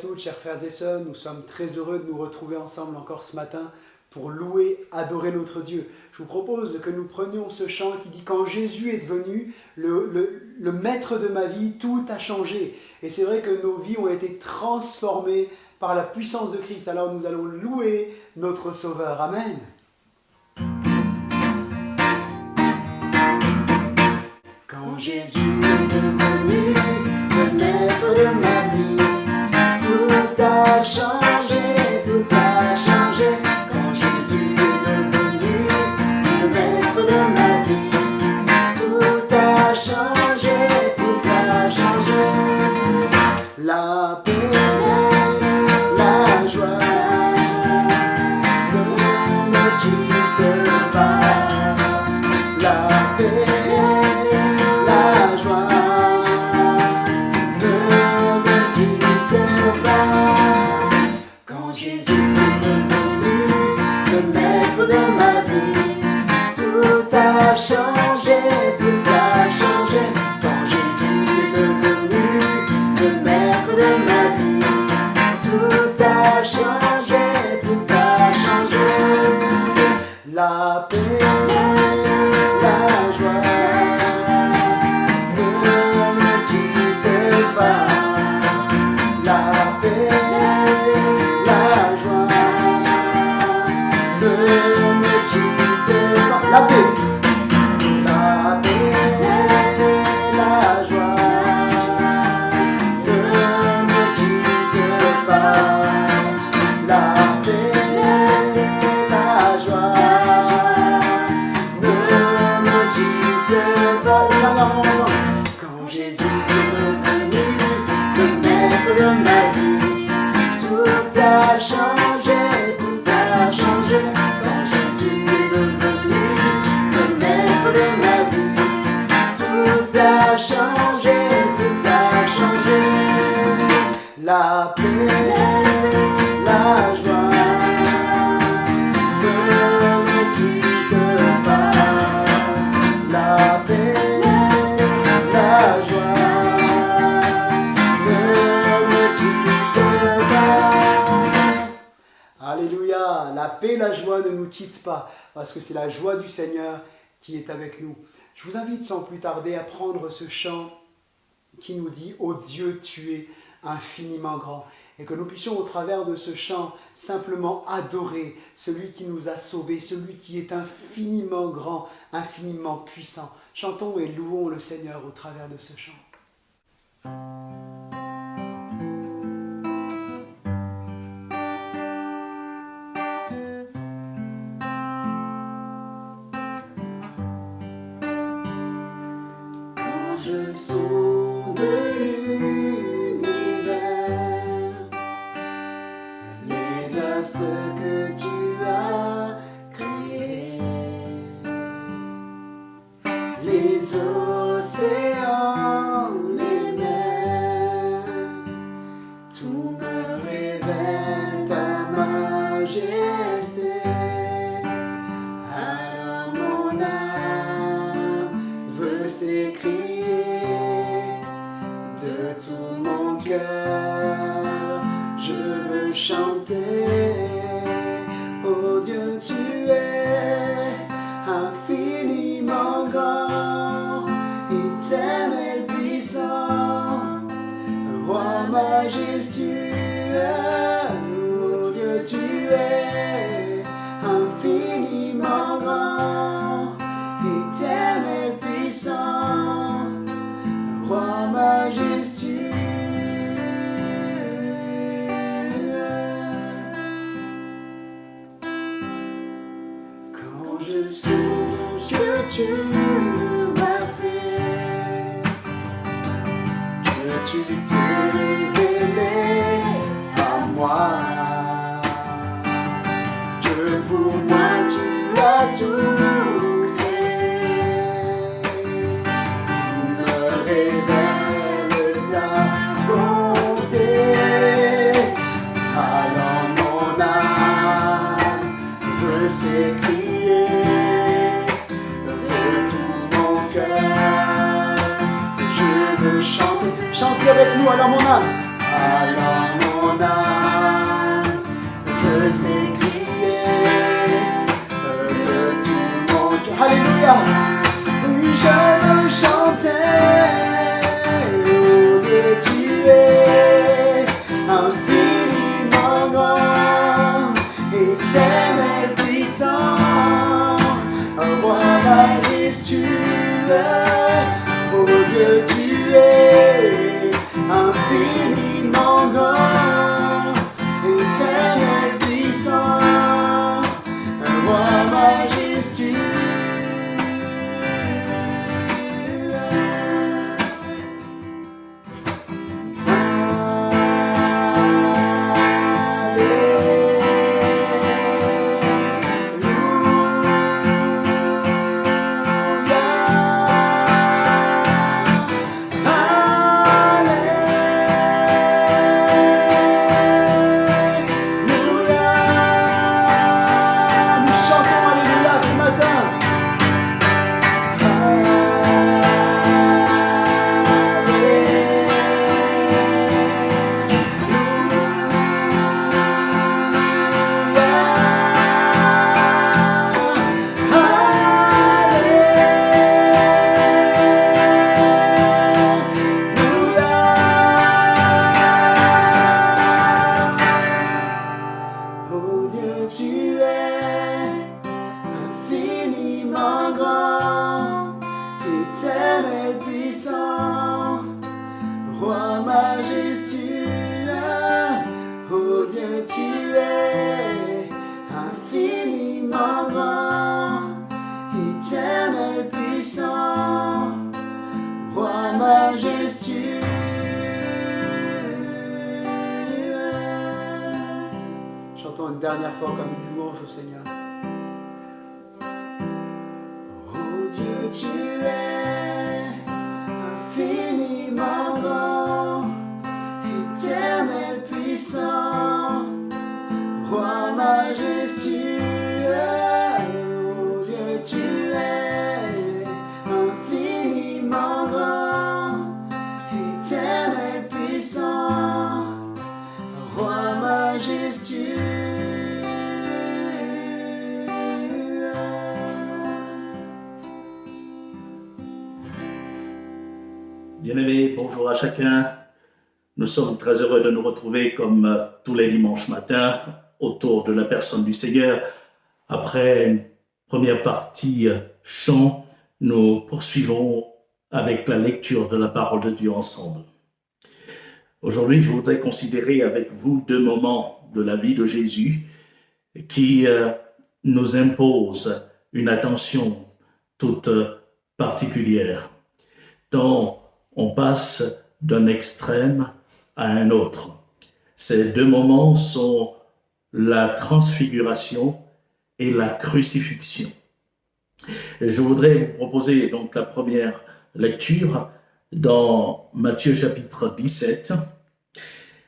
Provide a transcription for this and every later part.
toutes, chers frères et sœurs. Nous sommes très heureux de nous retrouver ensemble encore ce matin pour louer, adorer notre Dieu. Je vous propose que nous prenions ce chant qui dit « Quand Jésus est devenu le maître de ma vie, tout a changé. » Et c'est vrai que nos vies ont été transformées par la puissance de Christ. Alors nous allons louer notre Sauveur. Amen. Quand Jésus est devenu le maître de ma vie, tout a changé, tout a changé. Quand Jésus est devenu le maître de ma vie, tout a changé, tout a changé. La paix, la joie ne me quitte pas. La paix, la joie ne me quitte pas. Quand Jésus est devenu le maître de ma vie, tout a changé, tout a changé. Quand Jésus est devenu le maître de ma vie, tout a changé, tout a changé. La paix, la joie ne me quitte pas. La paix, la joie ne me quitte pas. La paix, la paix, la joie ne me quitte pas. La paix, la joie ne me quitte pas. Quand Jésus est devenu le maître de ma vie, tout a changé, tout a changé. Quand Jésus est devenu le maître de ma vie, tout a changé, tout a changé. La paix, la joie ne me quitte pas. La paix, la joie ne me quitte pas. Alléluia, la paix, la joie ne nous quitte pas, parce que c'est la joie du Seigneur qui est avec nous. Je vous invite sans plus tarder à prendre ce chant qui nous dit « Ô Dieu, tu es infiniment grand ». Et que nous puissions au travers de ce chant simplement adorer celui qui nous a sauvés, celui qui est infiniment grand, infiniment puissant. Chantons et louons le Seigneur au travers de ce chant. Quand je sonde l'univers, les astres que tu as créés, les océans, les mers, tout me révèle ta majesté. Alors mon âme veut s'écrier de tout mon cœur. Je veux chanter, oh Dieu, tu es infiniment grand, éternel puissant, roi majestueux. Oh Dieu, tu es infiniment grand, éternel puissant, roi majestueux. Quand je songe que tu m'as fait, que tu t'es révélé à moi, que pour moi tu as tout créé, tu me révèles ta bonté. Alors mon âme veut s'écrier de tout mon cœur. Je veux chanter, chantez avec nous, alors mon âme. Alors mon Alléluia. Oui, je veux chanter. Oh Dieu, tu es infiniment grand, éternel puissant, roi majestueux. Oh Dieu, tu es infiniment grand, éternel puissant, roi majestueux. Chantons une dernière fois comme une louange au Seigneur. Oh Dieu, tu es infiniment grand, éternel puissant, roi majestueux. Oh Dieu, tu es infiniment grand, éternel puissant, roi majestueux. Bien-aimés, bonjour à chacun. Nous sommes très heureux de nous retrouver comme tous les dimanches matins autour de la personne du Seigneur. Après une première partie chant, nous poursuivons avec la lecture de la parole de Dieu ensemble. Aujourd'hui, je voudrais considérer avec vous deux moments de la vie de Jésus qui nous imposent une attention toute particulière. Tant on passe d'un extrême à un autre. Ces deux moments sont la transfiguration et la crucifixion. Et je voudrais vous proposer donc la première lecture dans Matthieu chapitre 17,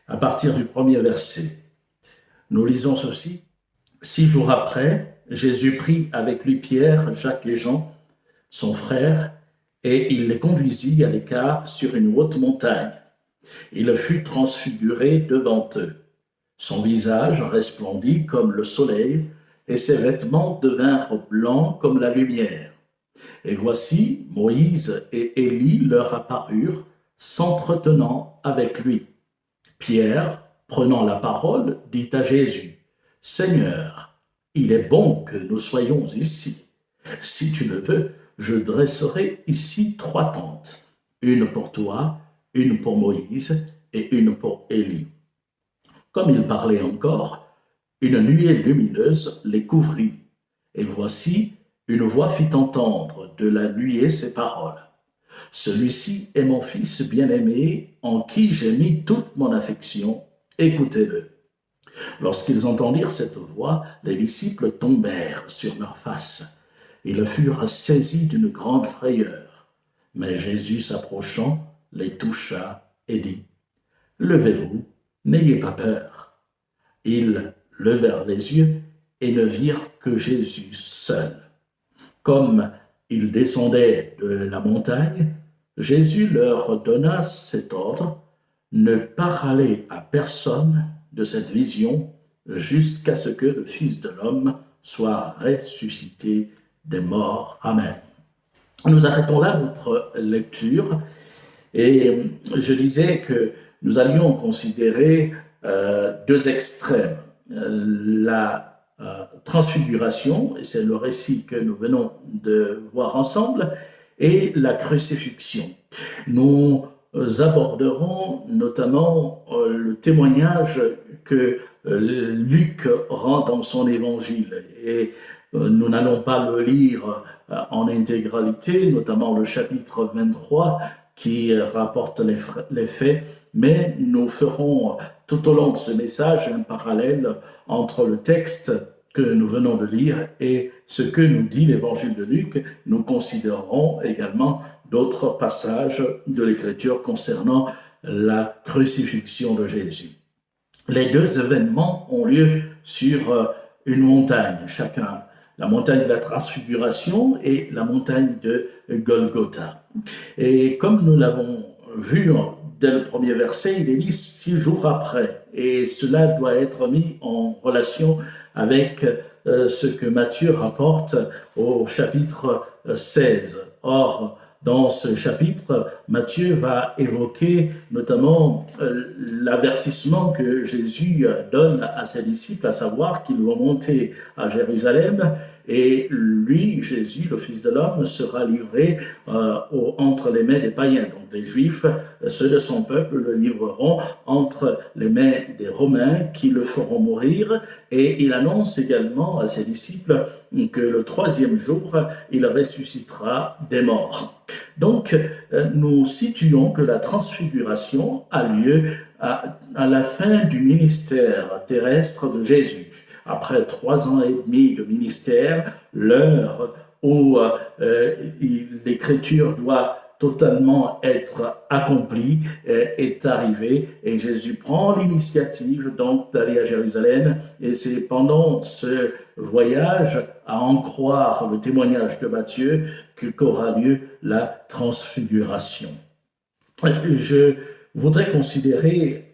à partir du premier verset. Nous lisons ceci. 6 jours après, Jésus prit avec lui Pierre, Jacques et Jean, son frère, et il les conduisit à l'écart sur une haute montagne. Il fut transfiguré devant eux. Son visage resplendit comme le soleil, et ses vêtements devinrent blancs comme la lumière. Et voici, Moïse et Élie leur apparurent, s'entretenant avec lui. Pierre, prenant la parole, dit à Jésus, « Seigneur, il est bon que nous soyons ici. Si tu le veux, je dresserai ici 3 tentes, une pour toi, une pour Moïse et une pour Élie. » Comme il parlait encore, une nuée lumineuse les couvrit, et voici, une voix fit entendre de la nuée ces paroles. « Celui-ci est mon fils bien-aimé, en qui j'ai mis toute mon affection, écoutez-le. » Lorsqu'ils entendirent cette voix, les disciples tombèrent sur leurs faces. Ils furent saisis d'une grande frayeur. Mais Jésus s'approchant, les toucha et dit, « Levez-vous, n'ayez pas peur. » Ils levèrent les yeux et ne virent que Jésus seul. Comme ils descendaient de la montagne, Jésus leur donna cet ordre, « Ne parlez à personne de cette vision jusqu'à ce que le Fils de l'homme soit ressuscité des morts. » Amen. Nous arrêtons là notre lecture et je disais que nous allions considérer deux extrêmes. La transfiguration, et c'est le récit que nous venons de voir ensemble, et la crucifixion. Nous aborderons notamment le témoignage que Luc rend dans son évangile. Et nous n'allons pas le lire en intégralité, notamment le chapitre 23 qui rapporte les faits, mais nous ferons tout au long de ce message un parallèle entre le texte que nous venons de lire et ce que nous dit l'évangile de Luc. Nous considérerons également d'autres passages de l'Écriture concernant la crucifixion de Jésus. Les deux événements ont lieu sur une montagne, chacun. La montagne de la transfiguration et la montagne de Golgotha. Et comme nous l'avons vu dès le premier verset, il est dit 6 jours après. Et cela doit être mis en relation avec ce que Matthieu rapporte au chapitre 16. Or, dans ce chapitre, Matthieu va évoquer notamment l'avertissement que Jésus donne à ses disciples, à savoir qu'ils vont monter à Jérusalem et lui, Jésus, le Fils de l'homme, sera livré entre les mains des païens. Donc les Juifs, ceux de son peuple, le livreront entre les mains des Romains qui le feront mourir. Et il annonce également à ses disciples que le 3e jour, il ressuscitera des morts. Donc, nous situons que la transfiguration a lieu à la fin du ministère terrestre de Jésus. Après 3 ans et demi de ministère, l'heure où l'écriture doit totalement être accomplie est arrivée et Jésus prend l'initiative donc d'aller à Jérusalem et c'est pendant ce voyage, à en croire le témoignage de Matthieu, qu'aura lieu la transfiguration. Je voudrais considérer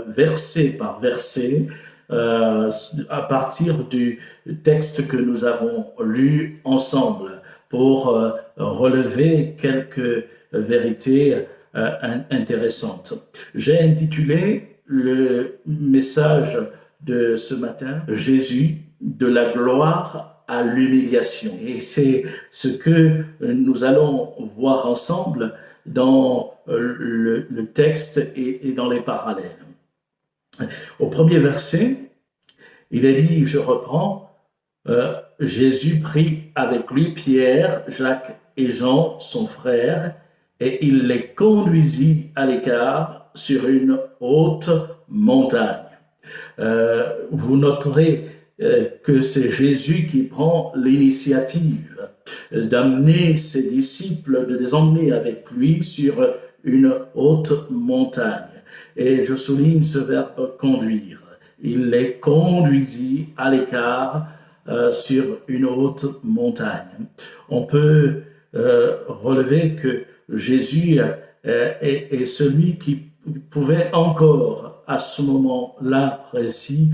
verset par verset à partir du texte que nous avons lu ensemble pour relever quelques vérités intéressantes. J'ai intitulé le message de ce matin « Jésus, de la gloire à l'humiliation ». Et c'est ce que nous allons voir ensemble dans le texte et dans les parallèles. Au premier verset, il est dit, je reprends, Jésus prit avec lui Pierre, Jacques et Jean, son frère, et il les conduisit à l'écart sur une haute montagne. Vous noterez que c'est Jésus qui prend l'initiative d'amener ses disciples, de les emmener avec lui sur une haute montagne. Et je souligne ce verbe conduire. Il les conduisit à l'écart sur une haute montagne. On peut relever que Jésus est celui qui pouvait encore, à ce moment-là précis,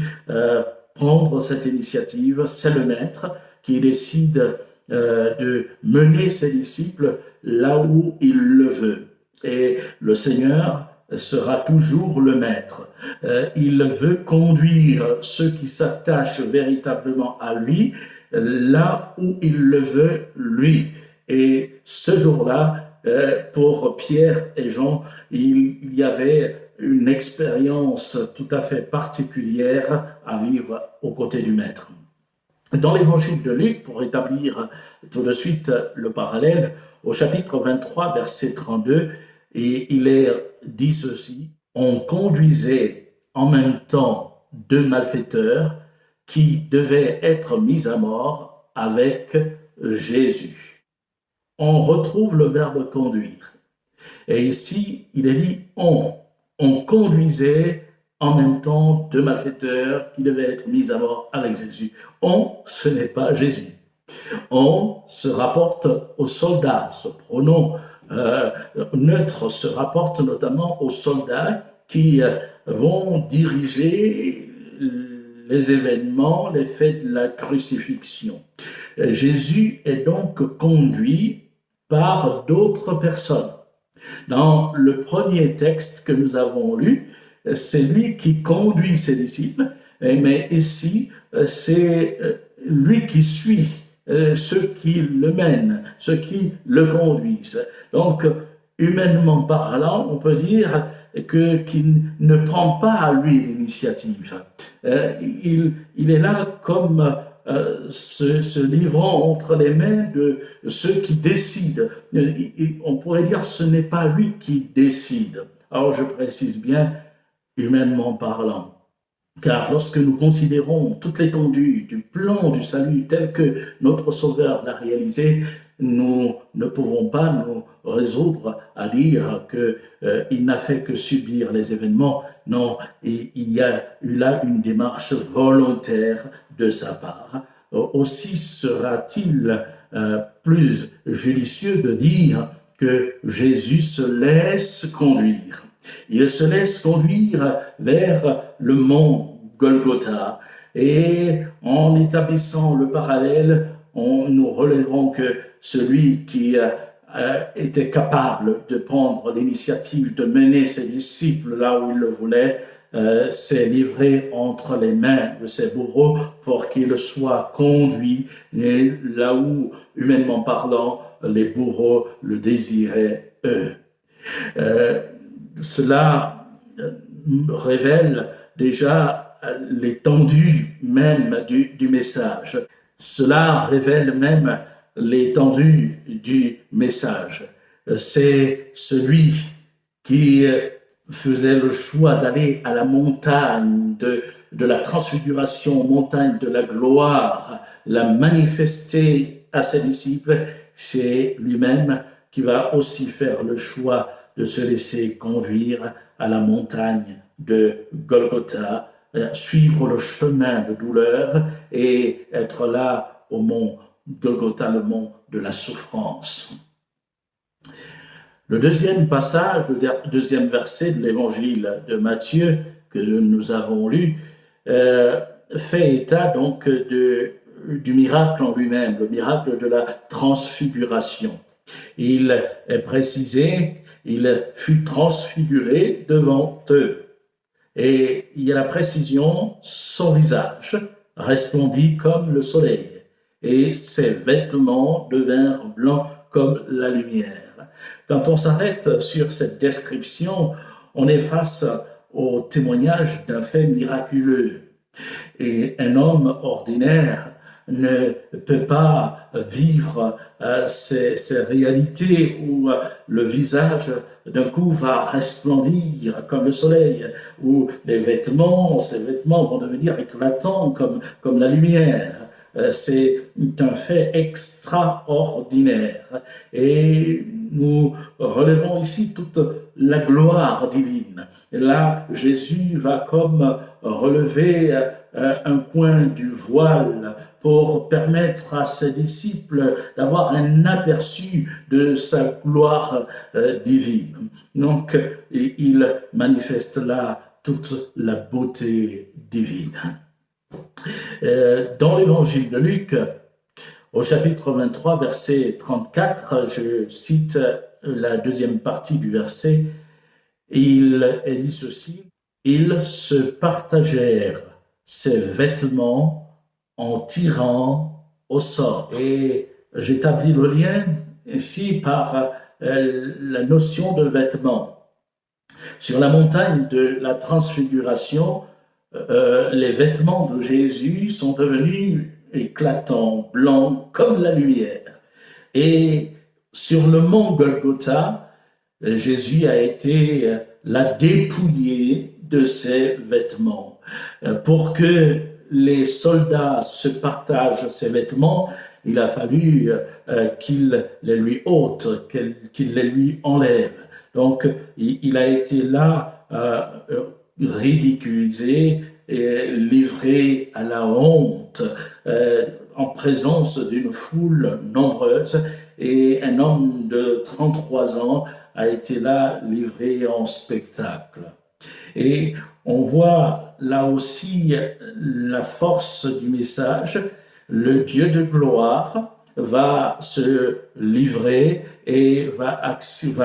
prendre cette initiative. C'est le Maître qui décide de mener ses disciples là où il le veut. Et le Seigneur sera toujours le Maître. Il veut conduire ceux qui s'attachent véritablement à lui là où il le veut, lui. Et ce jour-là, pour Pierre et Jean, il y avait une expérience tout à fait particulière à vivre aux côtés du Maître. Dans l'évangile de Luc, pour établir tout de suite le parallèle, au chapitre 23, verset 32, et il est dit ceci, « On conduisait en même temps 2 malfaiteurs qui devaient être mis à mort avec Jésus. » On retrouve le verbe « conduire ». Et ici, il est dit « on ». On conduisait en même temps 2 malfaiteurs qui devaient être mis à mort avec Jésus. On, ce n'est pas Jésus. On se rapporte aux soldats. Ce pronom neutre se rapporte notamment aux soldats qui vont diriger les événements, les faits de la crucifixion. Jésus est donc conduit par d'autres personnes. Dans le premier texte que nous avons lu, c'est lui qui conduit ses disciples, mais ici, c'est lui qui suit ceux qui le mènent, ceux qui le conduisent. Donc, humainement parlant, on peut dire qu'il ne prend pas à lui l'initiative. Il est là comme se livrant entre les mains de ceux qui décident. On pourrait dire que ce n'est pas lui qui décide. Alors je précise bien, humainement parlant. Car lorsque nous considérons toute l'étendue du plan du salut tel que notre Sauveur l'a réalisé, nous ne pouvons pas nous résoudre à dire qu'il n'a fait que subir les événements. Non, il y a eu là une démarche volontaire de sa part. Aussi sera-t-il plus judicieux de dire que Jésus se laisse conduire. Il se laisse conduire vers le mont Golgotha. Et en établissant le parallèle, nous relèverons que celui qui était capable de prendre l'initiative de mener ses disciples là où il le voulait, s'est livré entre les mains de ses bourreaux pour qu'ils soient conduits là où, humainement parlant, les bourreaux le désiraient eux. Cela révèle déjà l'étendue même du message. Cela révèle même l'étendue du message. C'est celui qui faisait le choix d'aller à la montagne de la transfiguration, montagne de la gloire, la manifester à ses disciples. C'est lui-même qui va aussi faire le choix de se laisser conduire à la montagne de Golgotha, suivre le chemin de douleur et être là au mont Golgotha, le mont de la souffrance. Le deuxième passage, le deuxième verset de l'évangile de Matthieu que nous avons lu, fait état donc du miracle en lui-même, le miracle de la transfiguration. Il est précisé, il fut transfiguré devant eux. Et il y a la précision, son visage resplendit comme le soleil, et ses vêtements devinrent blancs comme la lumière. Quand on s'arrête sur cette description, on est face au témoignage d'un fait miraculeux. Et un homme ordinaire ne peut pas vivre ces réalités où le visage d'un coup va resplendir comme le soleil, où ces vêtements vont devenir éclatants comme la lumière. C'est un fait extraordinaire. Et nous relevons ici toute la gloire divine. Et là, Jésus va comme relever un coin du voile pour permettre à ses disciples d'avoir un aperçu de sa gloire divine. Donc, il manifeste là toute la beauté divine. Dans l'évangile de Luc, au chapitre 23, verset 34, je cite la deuxième partie du verset, il est dit ceci: « Ils se partagèrent ses vêtements en tirant au sort. » Et j'établis le lien ici par la notion de vêtements. Sur la montagne de la transfiguration, les vêtements de Jésus sont devenus éclatants, blancs comme la lumière. Et sur le mont Golgotha, Jésus a été là dépouillé de ses vêtements. Pour que les soldats se partagent ses vêtements, il a fallu qu'ils les lui ôtent, qu'ils les lui enlèvent. Donc, il a été là ridiculisé et livré à la honte en présence d'une foule nombreuse, et un homme de 33 ans a été là livré en spectacle. Et on voit là aussi la force du message. Le Dieu de gloire va se livrer et va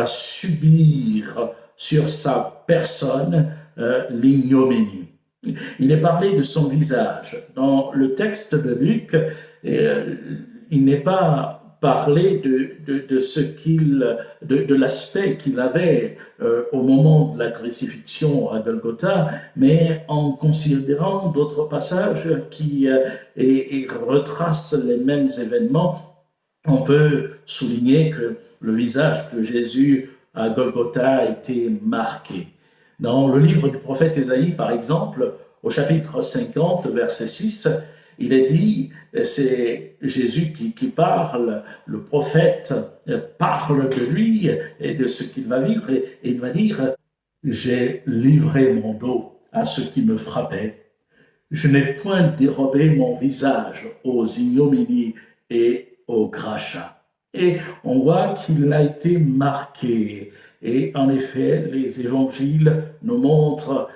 subir sur sa personne l'ignominie. Il est parlé de son visage. Dans le texte de Luc, il n'est pas parlé de ce de l'aspect qu'il avait au moment de la crucifixion à Golgotha, mais en considérant d'autres passages qui retracent les mêmes événements, on peut souligner que le visage de Jésus à Golgotha a été marqué. Dans le livre du prophète Ésaïe, par exemple, au chapitre 50, verset 6, il est dit, c'est Jésus qui parle, le prophète parle de lui et de ce qu'il va vivre, et il va dire, j'ai livré mon dos à ceux qui me frappaient. Je n'ai point dérobé mon visage aux ignominies et aux crachats. Et on voit qu'il a été marqué. Et en effet, les évangiles nous montrent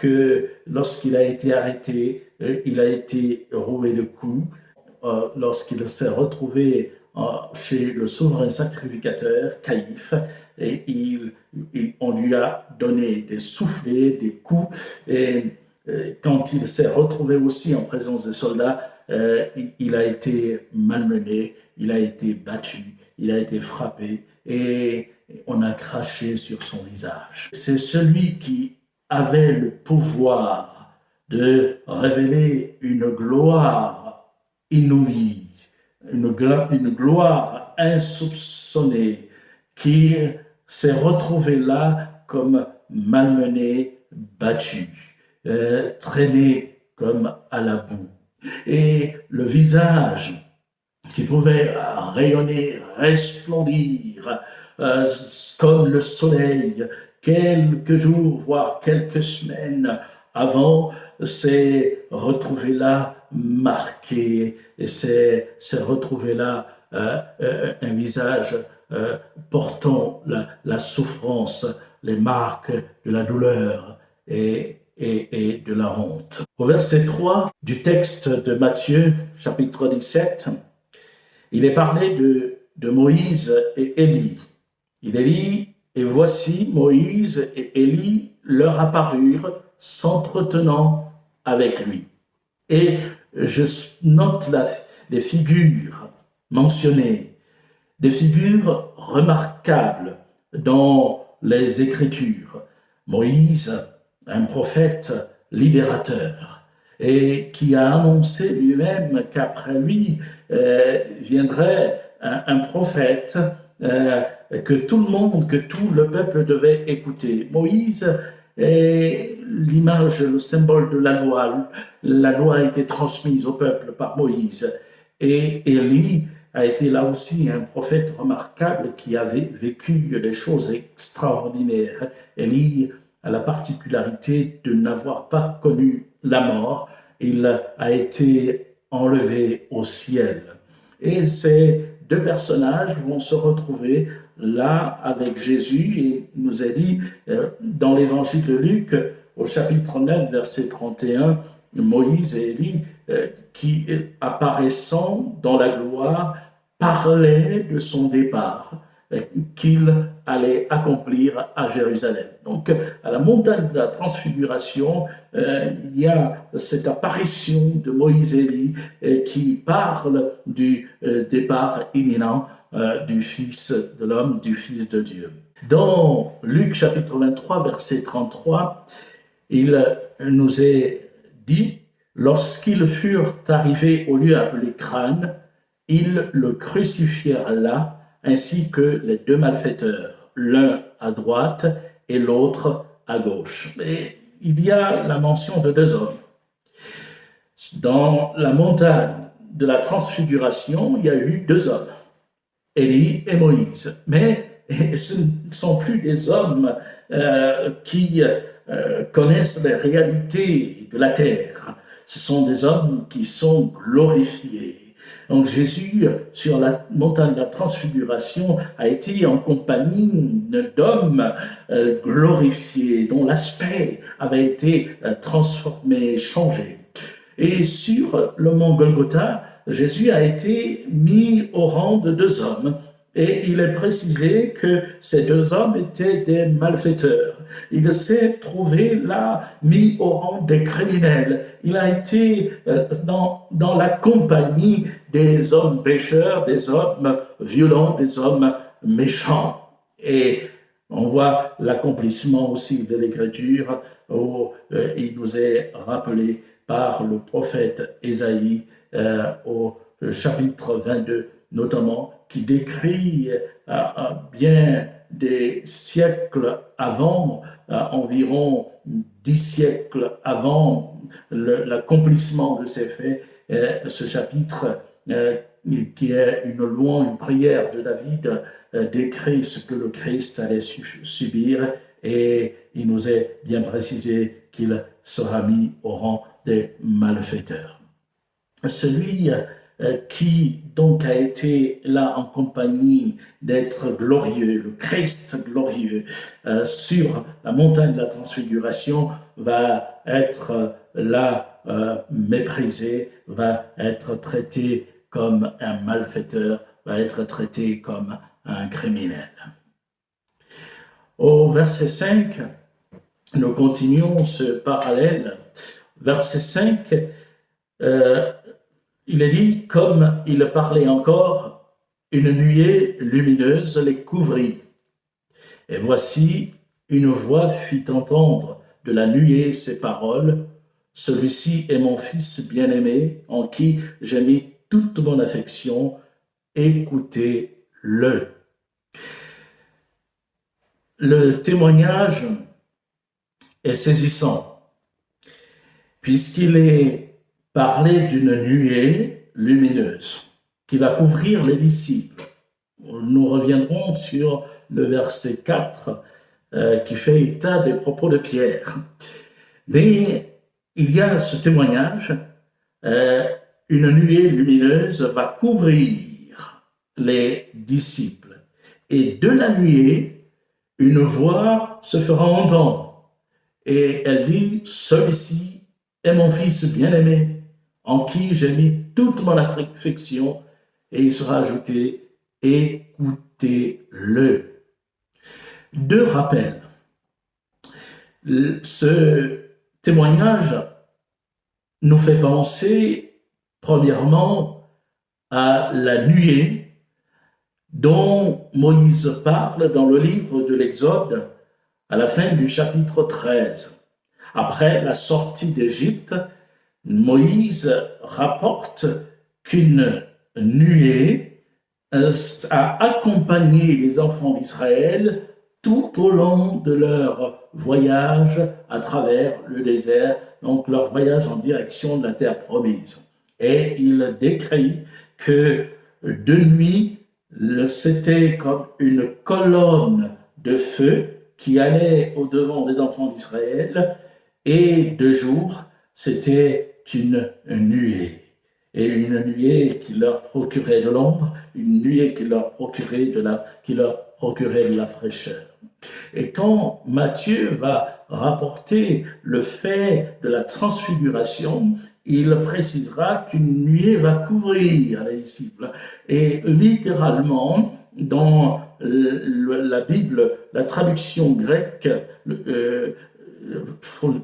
que lorsqu'il a été arrêté, il a été roué de coups. Lorsqu'il s'est retrouvé chez le souverain sacrificateur, Caïphe, et on lui a donné des soufflets, des coups, et quand il s'est retrouvé aussi en présence des soldats, il a été malmené, il a été battu, il a été frappé et on a craché sur son visage. C'est celui qui avait le pouvoir de révéler une gloire inouïe, une gloire insoupçonnée, qui s'est retrouvé là comme malmené, battu, traîné comme à la boue. Et le visage qui pouvait rayonner, resplendir comme le soleil, quelques jours, voire quelques semaines avant, s'est retrouvé là marqué et s'est retrouvé là un visage portant la souffrance, les marques de la douleur et de la honte. Au verset 3 du texte de Matthieu, chapitre 17, il est parlé de Moïse et Élie. Il est dit, et voici Moïse et Élie leur apparurent, s'entretenant avec lui. Et je note les figures mentionnées, des figures remarquables dans les Écritures. Moïse, un prophète libérateur, et qui a annoncé lui-même qu'après lui viendrait un prophète que tout le monde, que tout le peuple devait écouter. Moïse est l'image, le symbole de la loi. La loi a été transmise au peuple par Moïse. Et Élie a été là aussi un prophète remarquable qui avait vécu des choses extraordinaires. Élie a la particularité de n'avoir pas connu la mort. Il a été enlevé au ciel. Et ces deux personnages vont se retrouver là avec Jésus, et il nous est dit dans l'évangile de Luc, au chapitre 9, verset 31, Moïse et Élie, qui apparaissant dans la gloire, parlaient de son départ qu'il allait accomplir à Jérusalem. Donc, à la montagne de la transfiguration, il y a cette apparition de Moïse et Élie qui parle du départ imminent du Fils de l'homme, du Fils de Dieu. Dans Luc chapitre 23, verset 33, il nous est dit, lorsqu'ils furent arrivés au lieu appelé Crâne, ils le crucifièrent là, ainsi que les deux malfaiteurs, l'un à droite et l'autre à gauche. Et il y a la mention de deux hommes. Dans la montagne de la transfiguration, il y a eu deux hommes, Élie et Moïse. Mais ce ne sont plus des hommes qui connaissent les réalités de la terre. Ce sont des hommes qui sont glorifiés. Donc Jésus, sur la montagne de la transfiguration, a été en compagnie d'hommes glorifiés, dont l'aspect avait été transformé, changé. Et sur le mont Golgotha, Jésus a été mis au rang de deux hommes. Et il est précisé que ces deux hommes étaient des malfaiteurs. Il s'est trouvé là, mis au rang des criminels. Il a été dans la compagnie des hommes pécheurs, des hommes violents, des hommes méchants. Et on voit l'accomplissement aussi de l'Écriture où il nous est rappelé par le prophète Ésaïe au chapitre 22 notamment, qui décrit bien des siècles avant, environ 10 siècles avant l'accomplissement de ces faits, ce chapitre qui est une louange, une prière de David, décrit ce que le Christ allait subir, et il nous est bien précisé qu'il sera mis au rang des malfaiteurs. Celui qui donc a été là en compagnie d'être glorieux, le Christ glorieux, sur la montagne de la transfiguration, va être là méprisé, va être traité comme un malfaiteur, va être traité comme un criminel. Au verset 5, nous continuons ce parallèle. Verset 5, il est dit, comme il parlait encore, une nuée lumineuse les couvrit. Et voici, une voix fit entendre de la nuée ces paroles, « Celui-ci est mon fils bien-aimé, en qui j'ai mis toute mon affection, écoutez-le. » Le témoignage est saisissant, puisqu'il est parler d'une nuée lumineuse qui va couvrir les disciples. Nous reviendrons sur le verset 4 qui fait état des propos de Pierre. Mais il y a ce témoignage, une nuée lumineuse va couvrir les disciples. Et de la nuée, une voix se fera entendre. Et elle dit, « Celui-ci est mon fils bien-aimé, en qui j'ai mis toute mon affection, » et il sera ajouté, « écoutez-le. » Deux rappels. Ce témoignage nous fait penser, premièrement, à la nuée dont Moïse parle dans le livre de l'Exode, à la fin du chapitre 13. Après la sortie d'Égypte, Moïse rapporte qu'une nuée a accompagné les enfants d'Israël tout au long de leur voyage à travers le désert, donc leur voyage en direction de la terre promise. Et il décrit que de nuit, c'était comme une colonne de feu qui allait au-devant des enfants d'Israël, et de jour, c'était une nuée. Et une nuée qui leur procurait de l'ombre, une nuée qui leur procurait de la fraîcheur. Et quand Matthieu va rapporter le fait de la transfiguration, il précisera qu'une nuée va couvrir les disciples. Et littéralement, dans la Bible, la traduction grecque,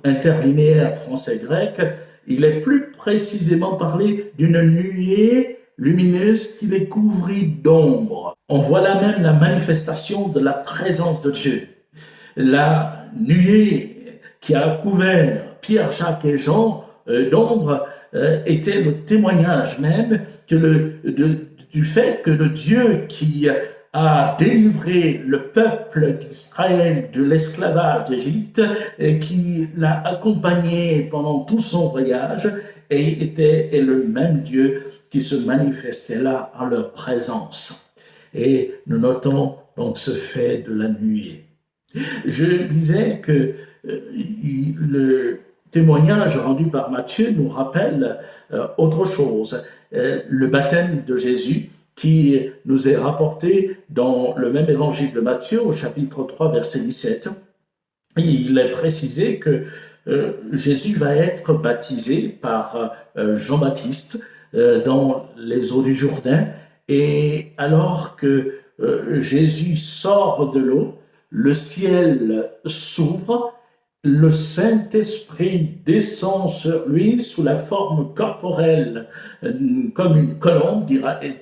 interlinéaire français-grec, il est plus précisément parlé d'une nuée lumineuse qui les couvrit d'ombre. On voit là même la manifestation de la présence de Dieu. La nuée qui a couvert Pierre, Jacques et Jean d'ombre était le témoignage même du fait que le Dieu qui a délivré le peuple d'Israël de l'esclavage d'Égypte, et qui l'a accompagné pendant tout son voyage, est le même Dieu qui se manifestait là en leur présence. Et nous notons donc ce fait de la nuée. Je disais que le témoignage rendu par Matthieu nous rappelle autre chose, le baptême de Jésus, qui nous est rapporté dans le même évangile de Matthieu, au chapitre 3, verset 17. Il est précisé que Jésus va être baptisé par Jean-Baptiste. dans les eaux du Jourdain. Et alors que Jésus sort de l'eau, le ciel s'ouvre, le Saint-Esprit descend sur lui sous la forme corporelle, comme une colombe,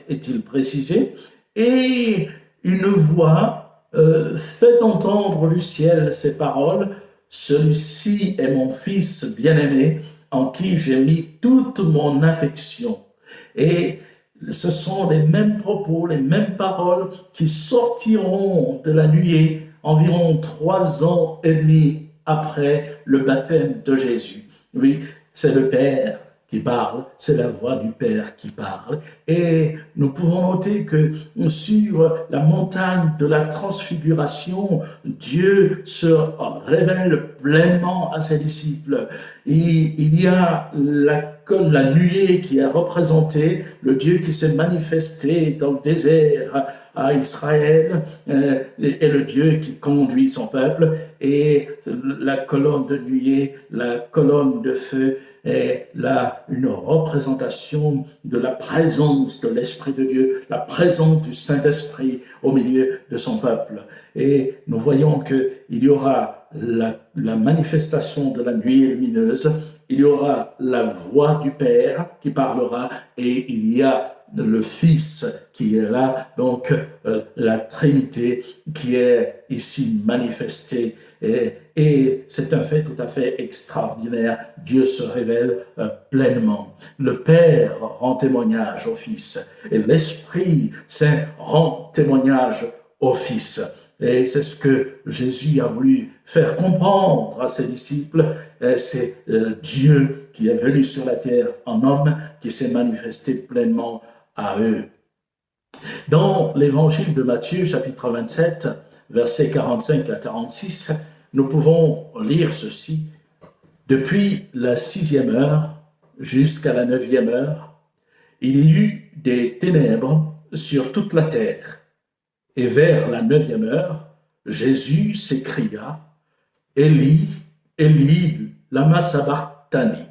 est-il précisé, et une voix fait entendre du ciel ces paroles: celui-ci est mon fils bien-aimé, en qui j'ai mis toute mon affection. Et ce sont les mêmes propos, les mêmes paroles qui sortiront de la nuée environ 3 ans et demi après le baptême de Jésus. Oui, c'est le Père qui parle, c'est la voix du Père qui parle. Et nous pouvons noter que sur la montagne de la transfiguration, Dieu se révèle pleinement à ses disciples. Il y a la nuée qui est représentée, le Dieu qui s'est manifesté dans le désert à Israël, et le Dieu qui conduit son peuple, et la colonne de nuée, la colonne de feu est là une représentation de la présence de l'Esprit de Dieu, la présence du Saint-Esprit au milieu de son peuple. Et nous voyons qu'il y aura la manifestation de la nuée lumineuse, il y aura la voix du Père qui parlera, et il y a le Fils qui est là, donc la Trinité qui est ici manifestée. Et c'est un fait tout à fait extraordinaire. Dieu se révèle pleinement. Le Père rend témoignage au Fils, et l'Esprit Saint rend témoignage au Fils. Et c'est ce que Jésus a voulu faire comprendre à ses disciples. C'est Dieu qui est venu sur la terre en homme, qui s'est manifesté pleinement à eux. Dans l'évangile de Matthieu, chapitre 27, versets 45 à 46, nous pouvons lire ceci: depuis la 6e heure jusqu'à la 9e heure, il y eut des ténèbres sur toute la terre. Et vers la 9e heure, Jésus s'écria: Élie, Élie, lama sabachthani,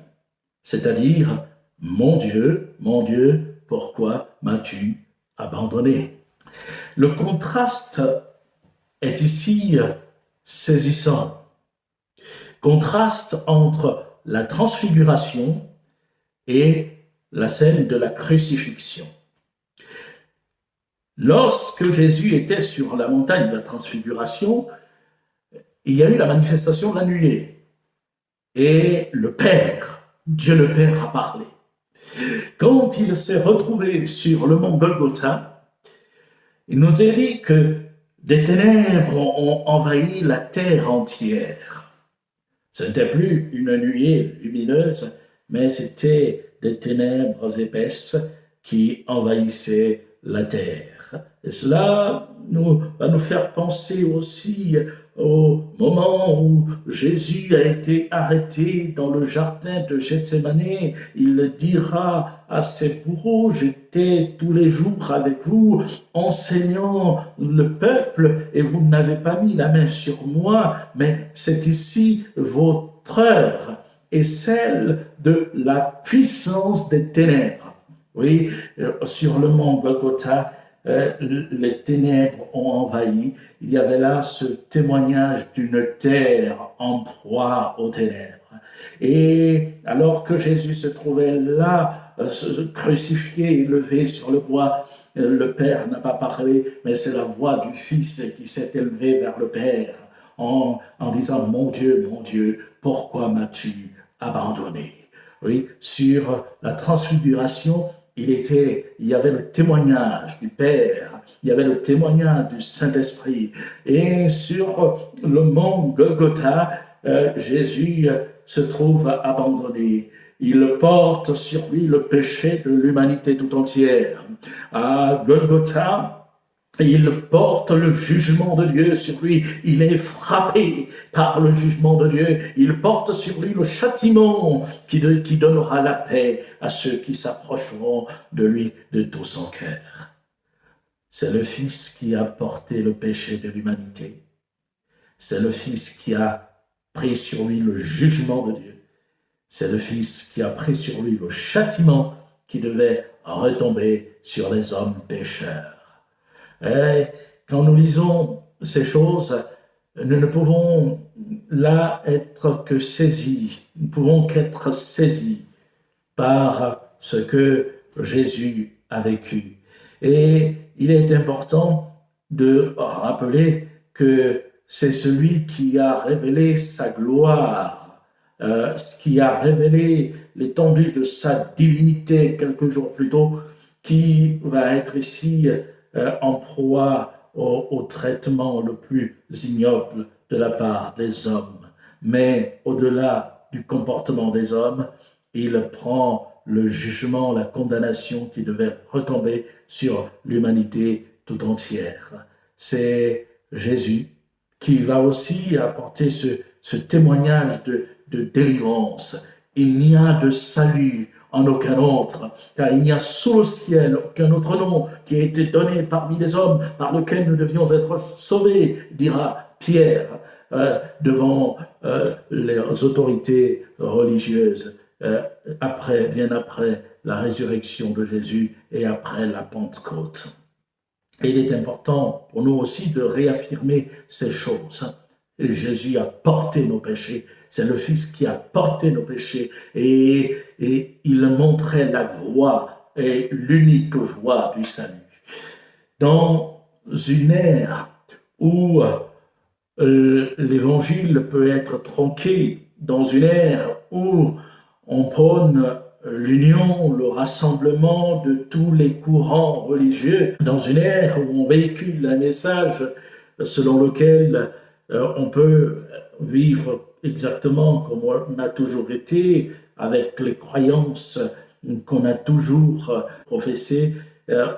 c'est-à-dire mon Dieu, pourquoi m'as-tu abandonné? Le contraste est ici saisissant. Contraste entre la transfiguration et la scène de la crucifixion. Lorsque Jésus était sur la montagne de la transfiguration, il y a eu la manifestation de la nuée. Et le Père, Dieu le Père, a parlé. Quand il s'est retrouvé sur le mont Golgotha, il nous est dit que des ténèbres ont envahi la terre entière. Ce n'était plus une nuée lumineuse, mais c'était des ténèbres épaisses qui envahissaient la terre. Et cela va nous faire penser aussi au moment où Jésus a été arrêté dans le jardin de Gethsémani. Il dira à ses bourreaux: j'étais tous les jours avec vous, enseignant le peuple, et vous n'avez pas mis la main sur moi, mais c'est ici votre heure et celle de la puissance des ténèbres. Oui, sur le mont Golgotha, les ténèbres ont envahi. Il y avait là ce témoignage d'une terre en proie aux ténèbres. Et alors que Jésus se trouvait là, crucifié et levé sur le bois, le Père n'a pas parlé, mais c'est la voix du Fils qui s'est élevée vers le Père en disant: mon Dieu, pourquoi m'as-tu abandonné? Oui, sur la transfiguration, il y avait le témoignage du Père, il y avait le témoignage du Saint-Esprit. Et sur le mont Golgotha, Jésus se trouve abandonné. Il porte sur lui le péché de l'humanité tout entière. À Golgotha, il porte le jugement de Dieu sur lui. Il est frappé par le jugement de Dieu. Il porte sur lui le châtiment qui donnera la paix à ceux qui s'approcheront de lui de tout son cœur. C'est le Fils qui a porté le péché de l'humanité. C'est le Fils qui a pris sur lui le jugement de Dieu. C'est le Fils qui a pris sur lui le châtiment qui devait retomber sur les hommes pécheurs. Et quand nous lisons ces choses, nous ne pouvons là être que saisis, nous pouvons qu'être saisis par ce que Jésus a vécu. Et il est important de rappeler que c'est celui qui a révélé sa gloire, qui a révélé l'étendue de sa divinité quelques jours plus tôt, qui va être ici en proie au traitement le plus ignoble de la part des hommes. Mais au-delà du comportement des hommes, il prend le jugement, la condamnation qui devait retomber sur l'humanité tout entière. C'est Jésus qui va aussi apporter ce témoignage de délivrance. Il n'y a de salut en aucun autre, car il n'y a sous le ciel aucun autre nom qui a été donné parmi les hommes par lequel nous devions être sauvés, dira Pierre devant les autorités religieuses, bien après la résurrection de Jésus et après la Pentecôte. Et il est important pour nous aussi de réaffirmer ces choses. Et Jésus a porté nos péchés. C'est le Fils qui a porté nos péchés. Et il montrait la voie et l'unique voie du salut. Dans une ère où l'évangile peut être tronqué, dans une ère où on prône l'union, le rassemblement de tous les courants religieux, dans une ère où on véhicule un message selon lequel on peut vivre exactement comme on a toujours été, avec les croyances qu'on a toujours professées,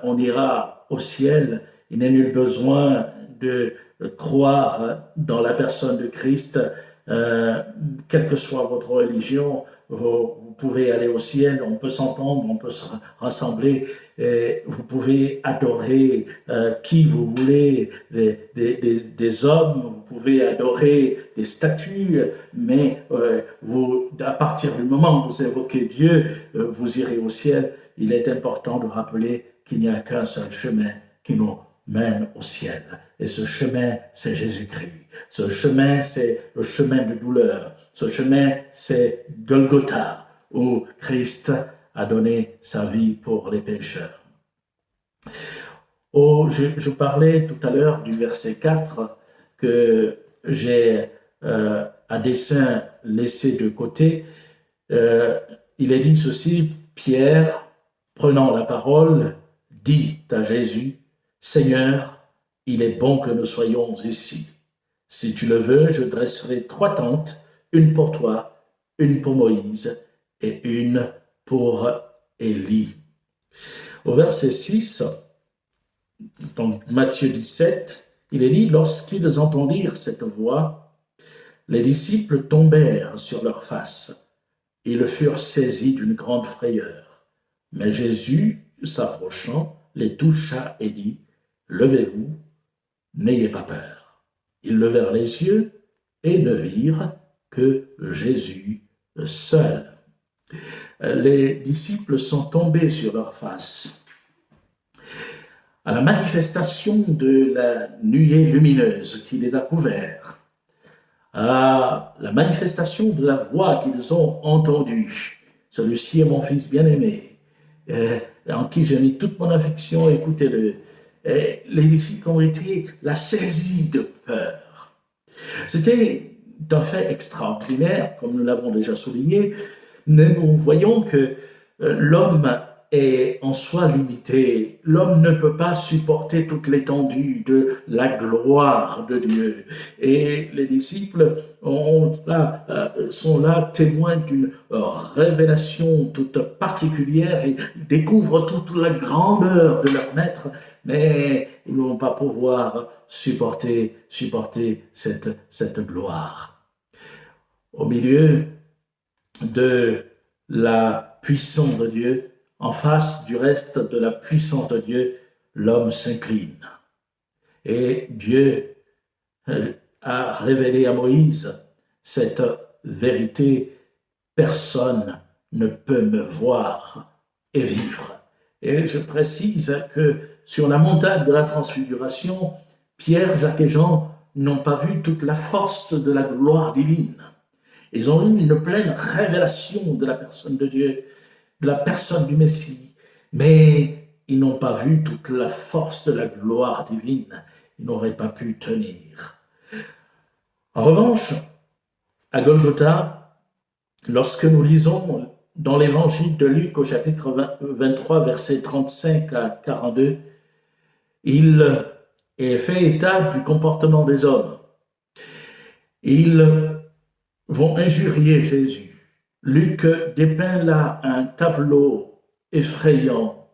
on ira au ciel. Il n'est nul besoin de croire dans la personne de Christ, quelle que soit votre religion, vous pouvez aller au ciel, on peut s'entendre, on peut se rassembler, et vous pouvez adorer qui vous voulez, des hommes, vous pouvez adorer des statues, mais à partir du moment où vous évoquez Dieu, vous irez au ciel. Il est important de rappeler qu'il n'y a qu'un seul chemin qui nous mène au ciel. Et ce chemin, c'est Jésus-Christ. Ce chemin, c'est le chemin de douleur. Ce chemin, c'est Golgotha, où Christ a donné sa vie pour les pécheurs. Je parlais tout à l'heure du verset 4 que j'ai à dessein laissé de côté. Il est dit ceci, Pierre, prenant la parole, dit à Jésus, « Seigneur, il est bon que nous soyons ici. Si tu le veux, je dresserai 3 tentes, une pour toi, une pour Moïse et une pour Élie. » Au verset 6, dans Matthieu 17, il est dit, « Lorsqu'ils entendirent cette voix, les disciples tombèrent sur leurs faces. Ils furent saisis d'une grande frayeur. Mais Jésus, s'approchant, les toucha et dit, « Levez-vous, n'ayez pas peur. » Ils levèrent les yeux et ne virent que Jésus seul. Les disciples sont tombés sur leurs faces. À la manifestation de la nuée lumineuse qui les a couverts, à la manifestation de la voix qu'ils ont entendue, « Celui-ci est mon fils bien-aimé, en qui j'ai mis toute mon affection, écoutez-le. » Les disciples ont été la saisie de peur. C'était un fait extraordinaire, comme nous l'avons déjà souligné, mais nous voyons que l'homme est en soi limité. L'homme ne peut pas supporter toute l'étendue de la gloire de Dieu. Et les disciples sont là témoins d'une révélation toute particulière et découvrent toute la grandeur de leur maître, mais ils ne vont pas pouvoir supporter cette gloire. Au milieu de la puissance de Dieu, en face du reste de la puissance de Dieu, l'homme s'incline. Et Dieu a révélé à Moïse cette vérité. Personne ne peut me voir et vivre. Et je précise que sur la montagne de la transfiguration, Pierre, Jacques et Jean n'ont pas vu toute la force de la gloire divine. Ils ont eu une pleine révélation de la personne de Dieu, de la personne du Messie, mais ils n'ont pas vu toute la force de la gloire divine. Ils n'auraient pas pu tenir. En revanche, à Golgotha, lorsque nous lisons dans l'évangile de Luc au chapitre 23, versets 35 à 42, il est fait état du comportement des hommes. Ils vont injurier Jésus. Luc dépeint là un tableau effrayant.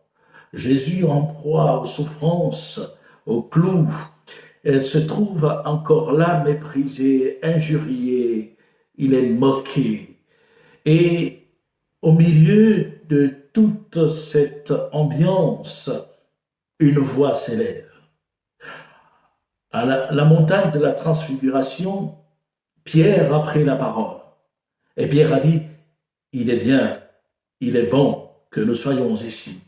Jésus en proie aux souffrances, aux clous, se trouve encore là méprisé, injurié, il est moqué. Et au milieu de toute cette ambiance, une voix s'élève. À la montagne de la transfiguration, Pierre a pris la parole. Et Pierre a dit, il est bien, il est bon que nous soyons ici.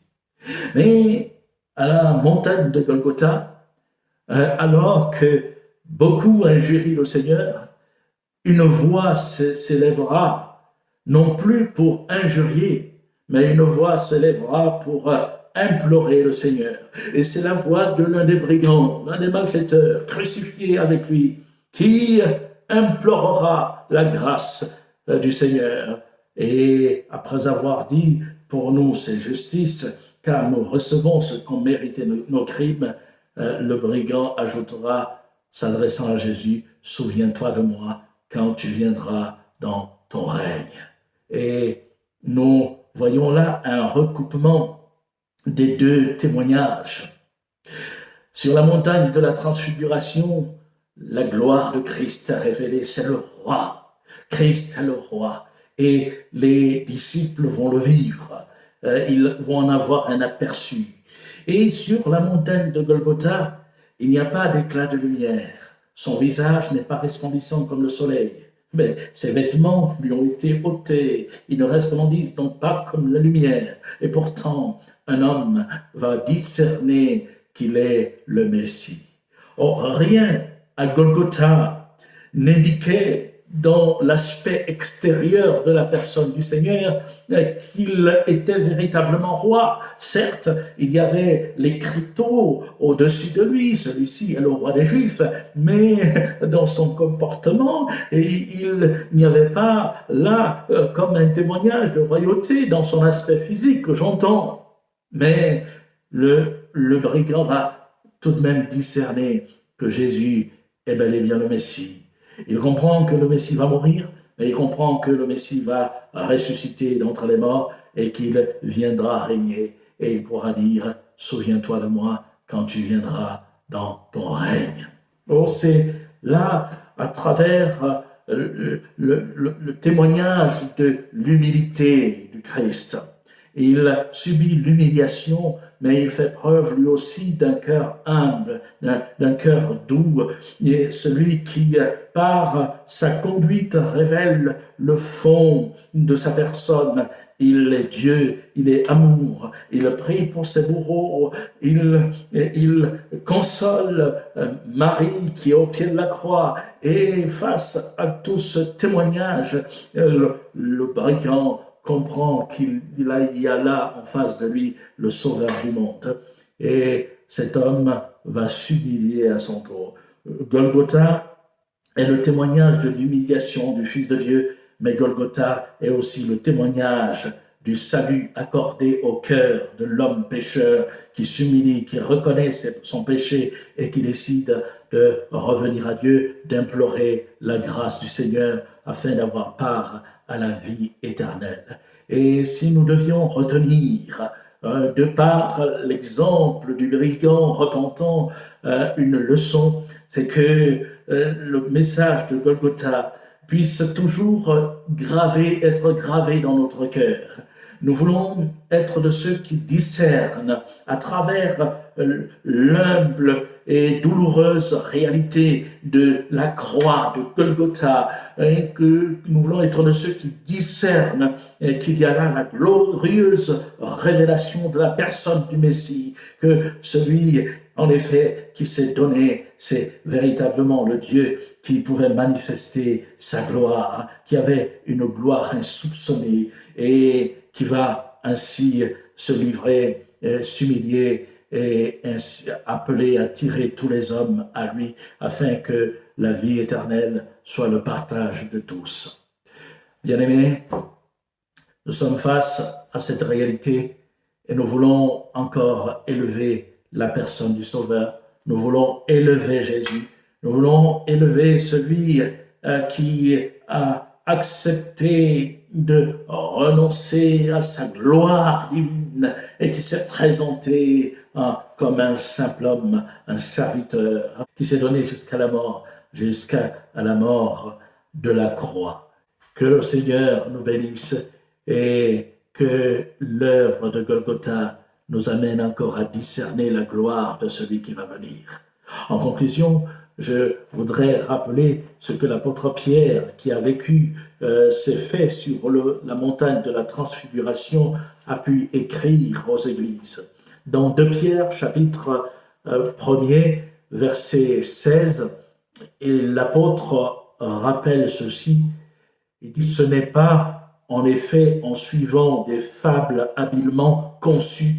Mais à la montagne de Golgotha, alors que beaucoup injurient le Seigneur, une voix s'élèvera, non plus pour injurier, mais une voix s'élèvera pour implorer le Seigneur. Et c'est la voix de l'un des brigands, l'un des malfaiteurs, crucifié avec lui, qui implorera la grâce du Seigneur. Et après avoir dit, pour nous c'est justice, car nous recevons ce qu'ont mérité nos crimes, le brigand ajoutera, s'adressant à Jésus, « Souviens-toi de moi quand tu viendras dans ton règne. » Et nous voyons là un recoupement des deux témoignages. Sur la montagne de la transfiguration, la gloire de Christ est révélée, c'est le roi. Christ est le roi. Et les disciples vont le vivre. Ils vont en avoir un aperçu. Et sur la montagne de Golgotha, il n'y a pas d'éclat de lumière. Son visage n'est pas resplendissant comme le soleil. Mais ses vêtements lui ont été ôtés. Ils ne resplendissent donc pas comme la lumière. Et pourtant, un homme va discerner qu'il est le Messie. Or, rien à Golgotha n'indiquait dans l'aspect extérieur de la personne du Seigneur qu'il était véritablement roi. Certes, il y avait l'écriteau au-dessus de lui, celui-ci est le roi des Juifs, mais dans son comportement, il n'y avait pas là comme un témoignage de royauté dans son aspect physique que j'entends. Mais le brigand va tout de même discerner que Jésus est bel et bien le Messie. Il comprend que le Messie va mourir, mais il comprend que le Messie va ressusciter d'entre les morts et qu'il viendra régner. Et il pourra dire, « Souviens-toi de moi quand tu viendras dans ton règne. » Oh, c'est là, à travers le témoignage de l'humilité du Christ. Il subit l'humiliation, mais il fait preuve lui aussi d'un cœur humble, d'un cœur doux. Et celui qui, par sa conduite, révèle le fond de sa personne. Il est Dieu, il est amour, il prie pour ses bourreaux, il console Marie qui est au pied de la croix. Et face à tout ce témoignage, le brigand comprend qu'il y a là en face de lui le sauveur du monde. Et cet homme va s'humilier à son tour. Golgotha est le témoignage de l'humiliation du Fils de Dieu, mais Golgotha est aussi le témoignage du salut accordé au cœur de l'homme pécheur qui s'humilie, qui reconnaît son péché et qui décide de revenir à Dieu, d'implorer la grâce du Seigneur afin d'avoir part à la vie éternelle. Et si nous devions retenir, de par l'exemple du brigand repentant, une leçon, c'est que le message de Golgotha puisse toujours être gravé dans notre cœur. Nous voulons être de ceux qui discernent à travers l'humble et douloureuse réalité de la croix de Golgotha, et que nous voulons être de ceux qui discernent qu'il y a là la glorieuse révélation de la personne du Messie, que celui, en effet, qui s'est donné, c'est véritablement le Dieu qui pourrait manifester sa gloire, qui avait une gloire insoupçonnée et qui va ainsi se livrer, s'humilier et ainsi appeler à tirer tous les hommes à lui, afin que la vie éternelle soit le partage de tous. Bien-aimés, nous sommes face à cette réalité et nous voulons encore élever la personne du Sauveur. Nous voulons élever Jésus. Nous voulons élever celui qui a accepté de renoncer à sa gloire divine et qui s'est présenté comme un simple homme, un serviteur, qui s'est donné jusqu'à la mort de la croix. Que le Seigneur nous bénisse et que l'œuvre de Golgotha nous amène encore à discerner la gloire de celui qui va venir. En conclusion, je voudrais rappeler ce que l'apôtre Pierre, qui a vécu ces faits sur la montagne de la transfiguration, a pu écrire aux églises. Dans 2 Pierre, chapitre 1er, verset 16, et l'apôtre rappelle ceci, il dit « Ce n'est pas, en effet, en suivant des fables habilement conçues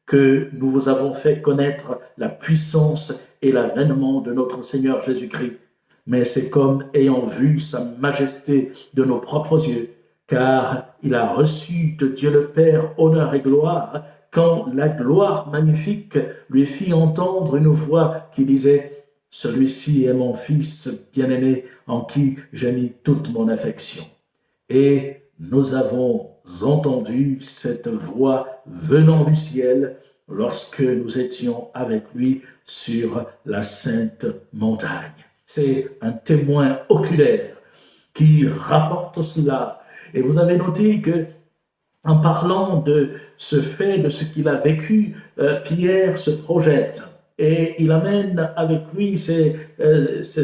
que nous vous avons fait connaître la puissance et l'avènement de notre Seigneur Jésus-Christ, mais c'est comme ayant vu sa majesté de nos propres yeux, car il a reçu de Dieu le Père honneur et gloire, quand la gloire magnifique lui fit entendre une voix qui disait « Celui-ci est mon Fils bien-aimé, en qui j'ai mis toute mon affection. » Et nous avons entendu cette voix venant du ciel lorsque nous étions avec lui sur la sainte montagne. C'est un témoin oculaire qui rapporte cela. Et vous avez noté que, en parlant de ce fait, de ce qu'il a vécu, Pierre se projette et il amène avec lui ses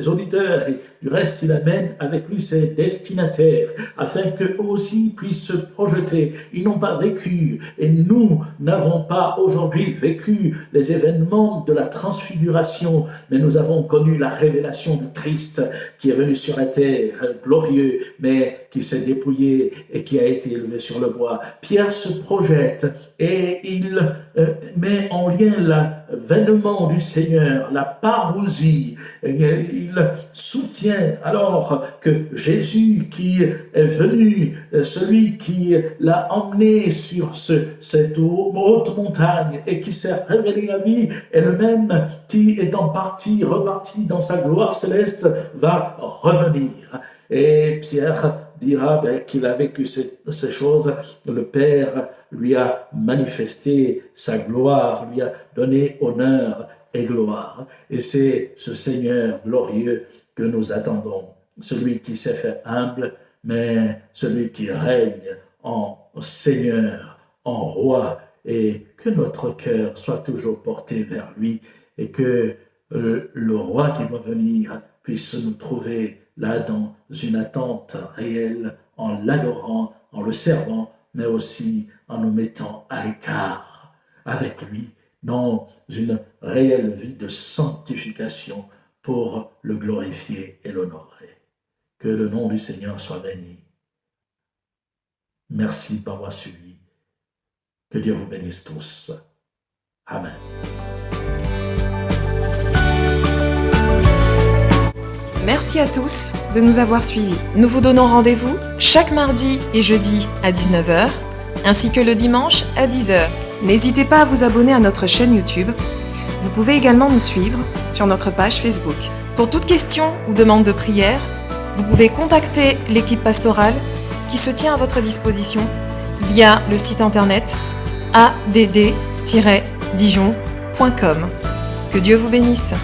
auditeurs et du reste il amène avec lui ses destinataires afin qu'eux aussi puissent se projeter. Ils n'ont pas vécu et nous n'avons pas aujourd'hui vécu les événements de la transfiguration, mais nous avons connu la révélation du Christ qui est venu sur la terre, glorieux, mais qui s'est dépouillé et qui a été élevé sur le bois. Pierre se projette et il met en lien l'avènement du Seigneur, la parousie. Il soutient alors que Jésus qui est venu, celui qui l'a emmené sur cette haute montagne et qui s'est révélé à lui, est le même qui est en partie reparti dans sa gloire céleste, va revenir. Et Pierre dira qu'il a vécu ces choses, le Père lui a manifesté sa gloire, lui a donné honneur et gloire. Et c'est ce Seigneur glorieux que nous attendons, celui qui s'est fait humble, mais celui qui règne en Seigneur, en Roi, et que notre cœur soit toujours porté vers lui, et que le Roi qui va venir puisse nous trouver là dans une attente réelle, en l'adorant, en le servant, mais aussi en nous mettant à l'écart avec lui dans une réelle vie de sanctification pour le glorifier et l'honorer. Que le nom du Seigneur soit béni. Merci d'avoir suivi. Que Dieu vous bénisse tous. Amen. Merci à tous de nous avoir suivis. Nous vous donnons rendez-vous chaque mardi et jeudi à 19h, ainsi que le dimanche à 10h. N'hésitez pas à vous abonner à notre chaîne YouTube. Vous pouvez également nous suivre sur notre page Facebook. Pour toute question ou demande de prière, vous pouvez contacter l'équipe pastorale qui se tient à votre disposition via le site internet add-dijon.com. Que Dieu vous bénisse.